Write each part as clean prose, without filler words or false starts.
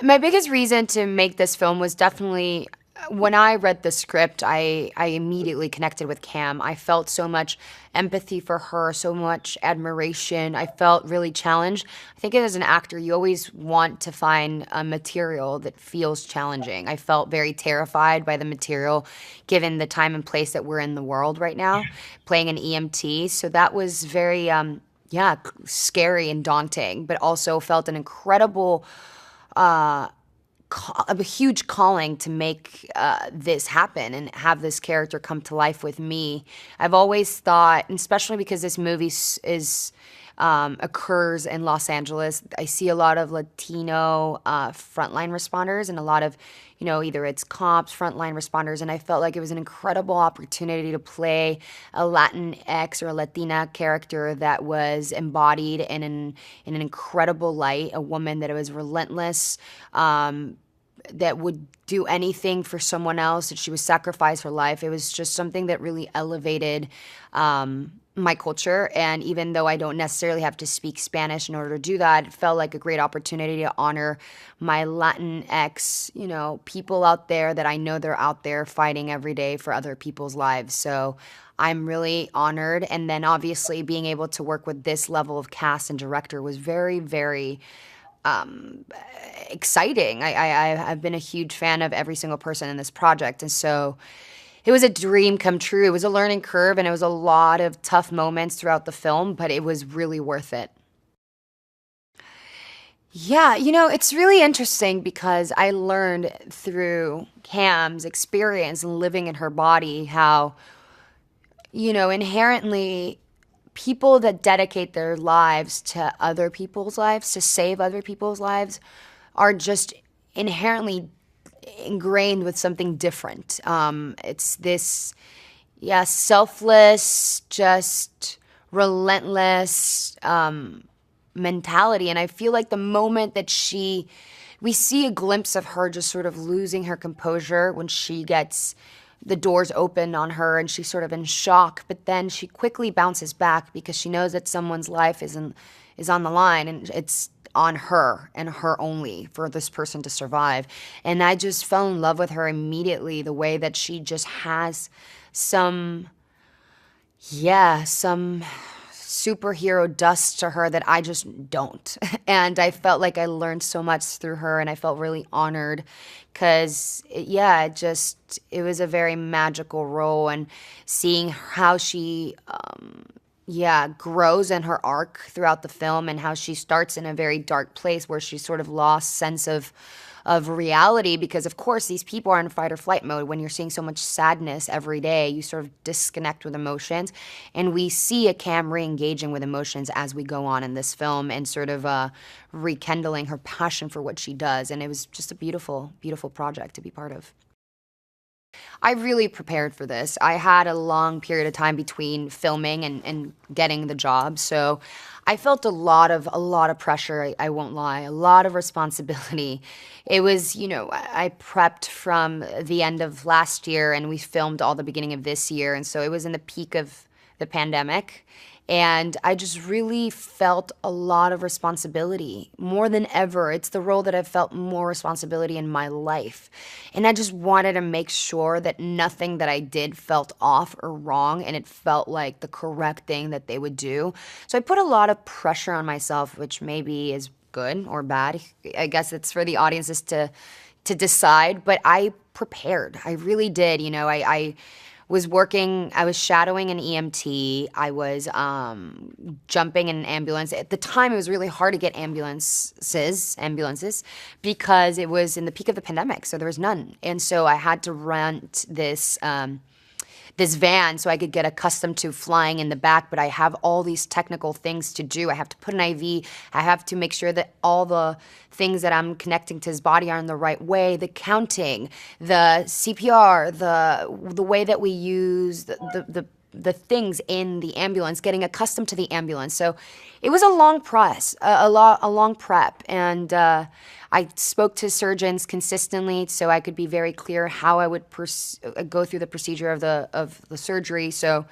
My biggest reason to make this film was definitely when I read the script, I immediately connected with Cam. I felt so much empathy for her, so much admiration. I felt really challenged. I think as an actor, you always want to find a material that feels challenging. I felt very terrified by the material given the time and place that we're in the world right now, playing an EMT. So that was very, yeah, scary and daunting, but also felt an incredible a huge calling to make this happen and have this character come to life with me. I've always thought, and especially because this movie is occurs in Los Angeles, I see a lot of Latino frontline responders and a lot of, either it's cops, frontline responders, and I felt like it was an incredible opportunity to play a Latinx or a Latina character that was embodied in an incredible light, a woman that was relentless, that would do anything for someone else, that she would sacrifice her life. It was just something that really elevated my culture. And even though I don't necessarily have to speak Spanish in order to do that, it felt like a great opportunity to honor my Latinx, people out there that I know they're out there fighting every day for other people's lives. So I'm really honored. And then obviously being able to work with this level of cast and director was very, very exciting. I've been a huge fan of every single person in this project. And so it was a dream come true. It was a learning curve and it was a lot of tough moments throughout the film, but it was really worth it. Yeah, it's really interesting because I learned through Cam's experience and living in her body how, inherently people that dedicate their lives to other people's lives, to save other people's lives, are just inherently ingrained with something different. It's this, yeah, selfless, just relentless mentality. And I feel like the moment that we see a glimpse of her just sort of losing her composure when she gets the doors open on her and she's sort of in shock, but then she quickly bounces back because she knows that someone's life is on the line and it's on her and her only for this person to survive. And I just fell in love with her immediately, the way that she just has some superhero dust to her that I just don't. And I felt like I learned so much through her and I felt really honored because, it was a very magical role, and seeing how she, grows in her arc throughout the film and how she starts in a very dark place where she sort of lost sense of reality because, of course, these people are in fight or flight mode. When you're seeing so much sadness every day, you sort of disconnect with emotions. And we see a Cam re-engaging with emotions as we go on in this film and sort of rekindling her passion for what she does. And it was just a beautiful, beautiful project to be part of. I really prepared for this. I had a long period of time between filming and getting the job, so I felt a lot of pressure, I won't lie, a lot of responsibility. It was, I prepped from the end of last year and we filmed all the beginning of this year, and so it was in the peak of the pandemic. And I just really felt a lot of responsibility, more than ever. It's the role that I've felt more responsibility in my life. And I just wanted to make sure that nothing that I did felt off or wrong, and it felt like the correct thing that they would do. So I put a lot of pressure on myself, which maybe is good or bad. I guess it's for the audiences to decide, but I prepared. I really did. I was shadowing an EMT. I was jumping in an ambulance. At the time, it was really hard to get ambulances, because it was in the peak of the pandemic, so there was none. And so I had to rent this van so I could get accustomed to flying in the back, but I have all these technical things to do. I have to put an IV. I have to make sure that all the things that I'm connecting to his body are in the right way, the counting, the CPR, the way that we use the things in the ambulance, getting accustomed to the ambulance. So it was a long process, a long prep, and I spoke to surgeons consistently so I could be very clear how I would go through the procedure of the surgery. So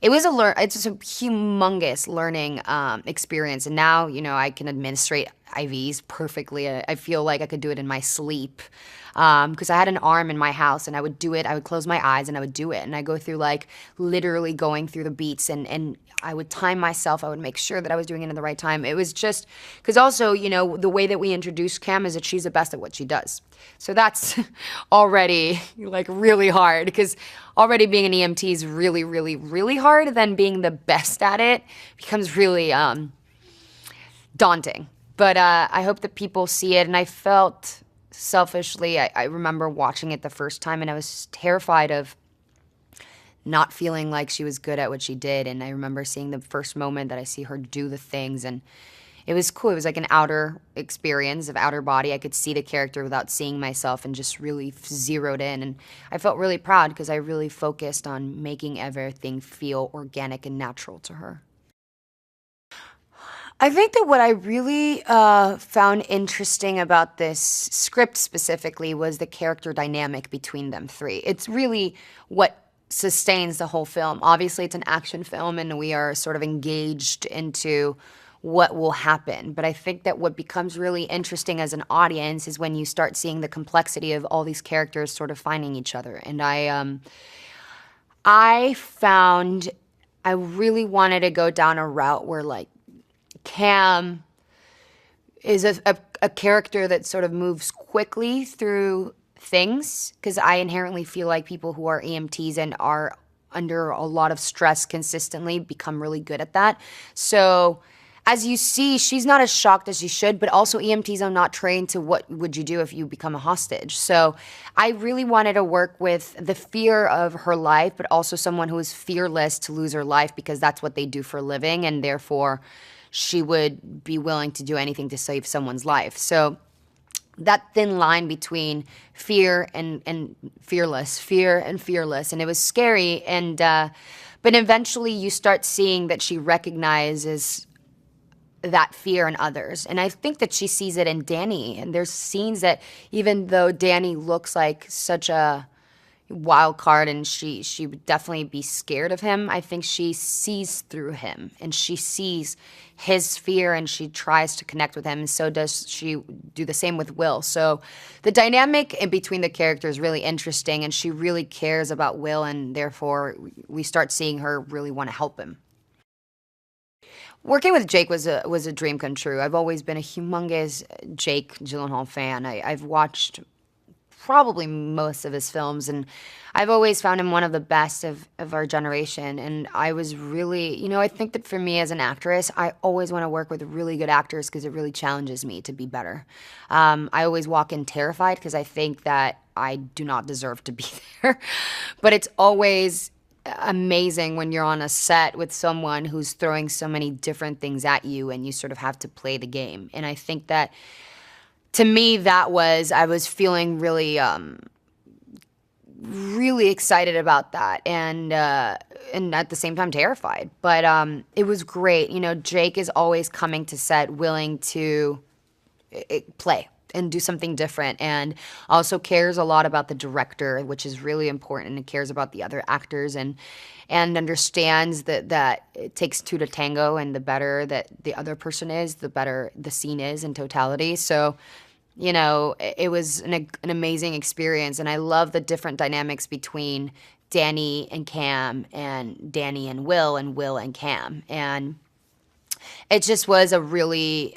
it was it's just a humongous learning experience, and now I can administrate IVs perfectly. I feel like I could do it in my sleep. Because I had an arm in my house and I would do it. I would close my eyes and I would do it. And I go through like literally going through the beats and I would time myself. I would make sure that I was doing it in the right time. It was just because also, the way that we introduce Cam is that she's the best at what she does. So that's already like really hard because already being an EMT is really, really, really hard. Then being the best at it becomes really daunting. But I hope that people see it. And I felt selfishly, I remember watching it the first time and I was terrified of not feeling like she was good at what she did. And I remember seeing the first moment that I see her do the things, and it was cool. It was like an outer experience of outer body. I could see the character without seeing myself and just really zeroed in. And I felt really proud because I really focused on making everything feel organic and natural to her. I think that what I really found interesting about this script specifically was the character dynamic between them three. It's really what sustains the whole film. Obviously, it's an action film, and we are sort of engaged into what will happen. But I think that what becomes really interesting as an audience is when you start seeing the complexity of all these characters sort of finding each other. And I found I really wanted to go down a route where like Cam is a character that sort of moves quickly through things, because I inherently feel like people who are EMTs and are under a lot of stress consistently become really good at that. So as you see, she's not as shocked as she should, but also EMTs are not trained to what would you do if you become a hostage. So I really wanted to work with the fear of her life, but also someone who is fearless to lose her life because that's what they do for a living, and therefore she would be willing to do anything to save someone's life. So that thin line between fear and fearless, and it was scary. And but eventually you start seeing that she recognizes that fear in others, and I think that she sees it in Danny. And there's scenes that even though Danny looks like such a wild card and she would definitely be scared of him, I think she sees through him and she sees his fear and she tries to connect with him, and so does she do the same with Will. So the dynamic in between the characters is really interesting, and she really cares about Will, and therefore we start seeing her really want to help him. Working with Jake was a dream come true. I've always been a humongous Jake Gyllenhaal fan. I've watched probably most of his films, and I've always found him one of the best of our generation. And I was really, I think that for me as an actress, I always want to work with really good actors because it really challenges me to be better. I always walk in terrified because I think that I do not deserve to be there. But it's always amazing when you're on a set with someone who's throwing so many different things at you and you sort of have to play the game. And I think that to me, I was feeling really, really excited about that, and at the same time terrified. But it was great. Jake is always coming to set willing to play and do something different, and also cares a lot about the director, which is really important, and cares about the other actors, and understands that it takes two to tango, and the better that the other person is, the better the scene is in totality. So it was an amazing experience, and I love the different dynamics between Danny and Cam, and Danny and Will and Cam, and it just was a really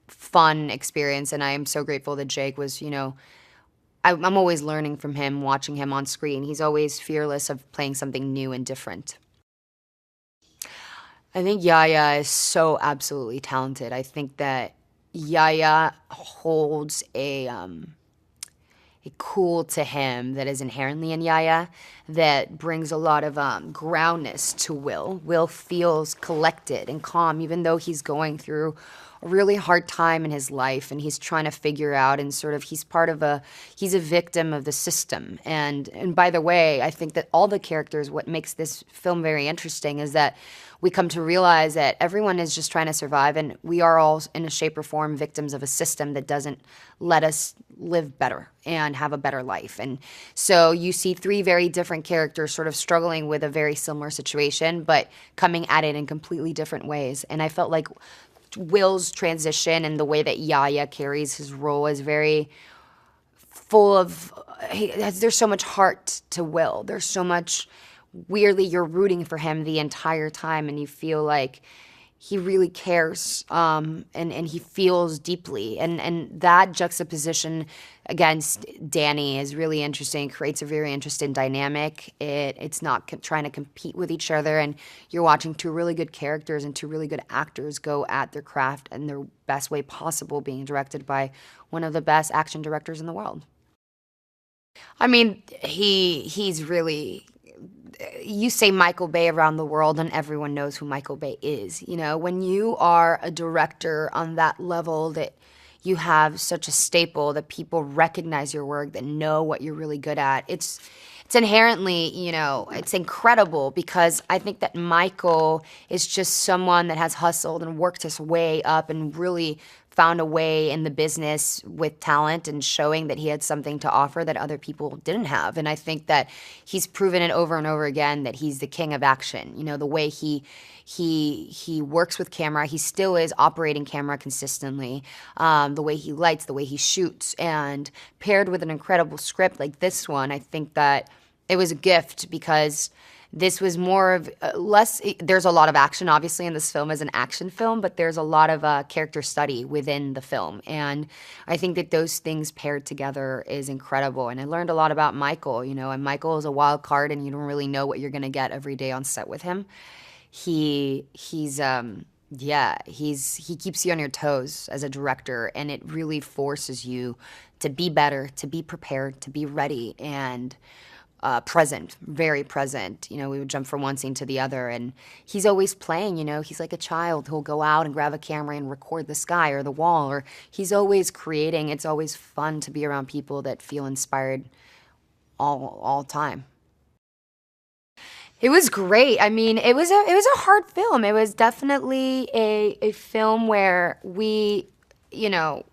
fun experience. And I am so grateful that Jake was, I'm always learning from him, watching him on screen. He's always fearless of playing something new and different. I think Yaya is so absolutely talented. I think that Yaya holds a cool to him that is inherently in Yaya that brings a lot of groundness to Will. Will feels collected and calm, even though he's going through a really hard time in his life, and he's trying to figure out, and sort of he's a victim of the system. And by the way, I think that all the characters, what makes this film very interesting is that we come to realize that everyone is just trying to survive, and we are all in a shape or form victims of a system that doesn't let us live better and have a better life. And so you see three very different characters sort of struggling with a very similar situation, but coming at it in completely different ways. And I felt like Will's transition and the way that Yaya carries his role is very full of, there's so much heart to Will. There's so much, weirdly, you're rooting for him the entire time, and you feel like he really cares, and he feels deeply. And that juxtaposition against Danny is really interesting. It creates a very interesting dynamic. It's not trying to compete with each other, and you're watching two really good characters and two really good actors go at their craft in their best way possible, being directed by one of the best action directors in the world. I mean, he's really, you say Michael Bay around the world and everyone knows who Michael Bay is. You know, when you are a director on that level, that you have such a staple, that people recognize your work, that know what you're really good at, it's inherently, you know, it's incredible, because I think that Michael is just someone that has hustled and worked his way up and really found a way in the business with talent and showing that he had something to offer that other people didn't have. And I think that he's proven it over and over again that he's the king of action. You know, the way he works with camera, he still is operating camera consistently. The way he lights, the way he shoots, and paired with an incredible script like this one, I think that it was a gift, because this was more of less. There's a lot of action, obviously, in this film as an action film, but there's a lot of character study within the film, and I think that those things paired together is incredible. And I learned a lot about Michael, you know. And Michael is a wild card, and you don't really know what you're gonna get every day on set with him. He keeps you on your toes as a director, and it really forces you to be better, to be prepared, to be ready, and present, very present. You know, we would jump from one scene to the other, and he's always playing, you know. He's like a child who'll go out and grab a camera and record the sky or the wall, or he's always creating. It's always fun to be around people that feel inspired all time. It was great. I mean, it was a hard film. It was definitely a film where we, you know,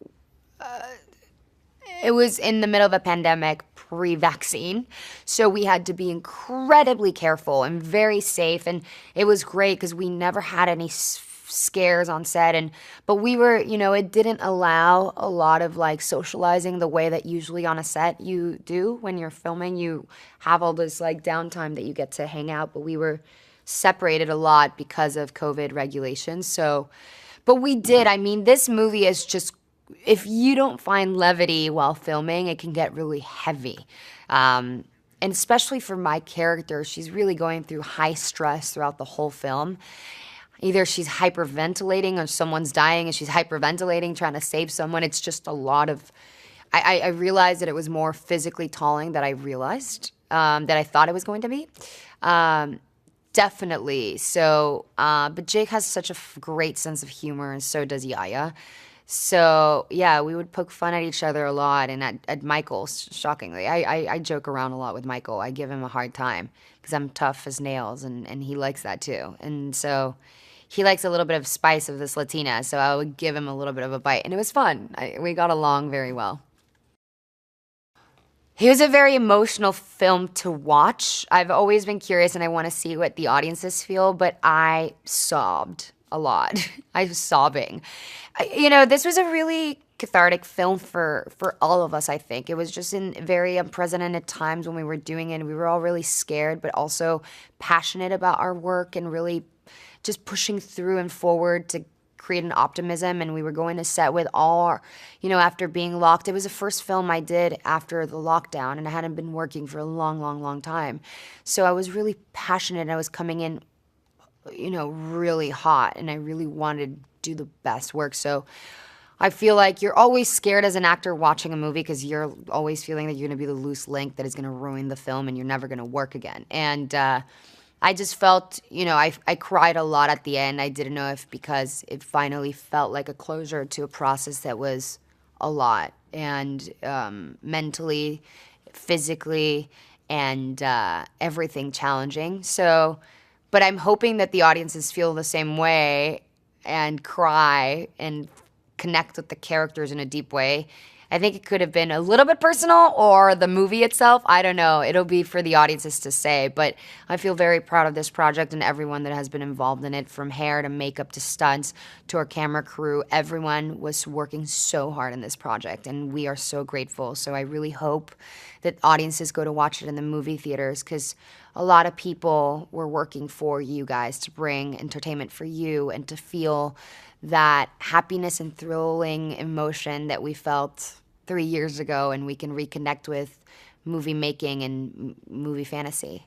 it was in the middle of a pandemic, pre-vaccine, so we had to be incredibly careful and very safe. And it was great because we never had any scares on set, but we were, you know, it didn't allow a lot of like socializing the way that usually on a set you do when you're filming. You have all this like downtime that you get to hang out, but we were separated a lot because of COVID regulations. So, but we did. I mean, this movie is just, if you don't find levity while filming, it can get really heavy. And especially for my character, she's really going through high stress throughout the whole film. Either she's hyperventilating or someone's dying and she's hyperventilating, trying to save someone. It's just a lot of, I realized that it was more physically tolling than I realized, that I thought it was going to be. Definitely. So, but Jake has such a great sense of humor, and so does Yaya. So, yeah, we would poke fun at each other a lot, and at Michael, shockingly. I joke around a lot with Michael. I give him a hard time because I'm tough as nails, and he likes that too. And so he likes a little bit of spice of this Latina, so I would give him a little bit of a bite, and it was fun. We got along very well. He was a very emotional film to watch. I've always been curious, and I want to see what the audiences feel, but I sobbed a lot. I was sobbing. You know, this was a really cathartic film for all of us, I think. It was just in very unprecedented times when we were doing it. We were all really scared, but also passionate about our work and really just pushing through and forward to create an optimism. And we were going to set with all our, you know, after being locked. It was the first film I did after the lockdown, and I hadn't been working for a long, long, long time. So I was really passionate, and I was coming in, you know, really hot, and I really wanted to do the best work. So I feel like you're always scared as an actor watching a movie because you're always feeling that you're going to be the loose link that is going to ruin the film and you're never going to work again. And I just felt, you know, I cried a lot at the end. I didn't know if because it finally felt like a closure to a process that was a lot, and mentally, physically, and everything challenging. So, but I'm hoping that the audiences feel the same way and cry and connect with the characters in a deep way. I think it could have been a little bit personal, or the movie itself. I don't know. It'll be for the audiences to say. But I feel very proud of this project and everyone that has been involved in it, from hair to makeup to stunts to our camera crew. Everyone was working so hard in this project, and we are so grateful. So I really hope that audiences go to watch it in the movie theaters, because a lot of people were working for you guys to bring entertainment for you and to feel that happiness and thrilling emotion that we felt 3 years ago, and we can reconnect with movie making and movie fantasy.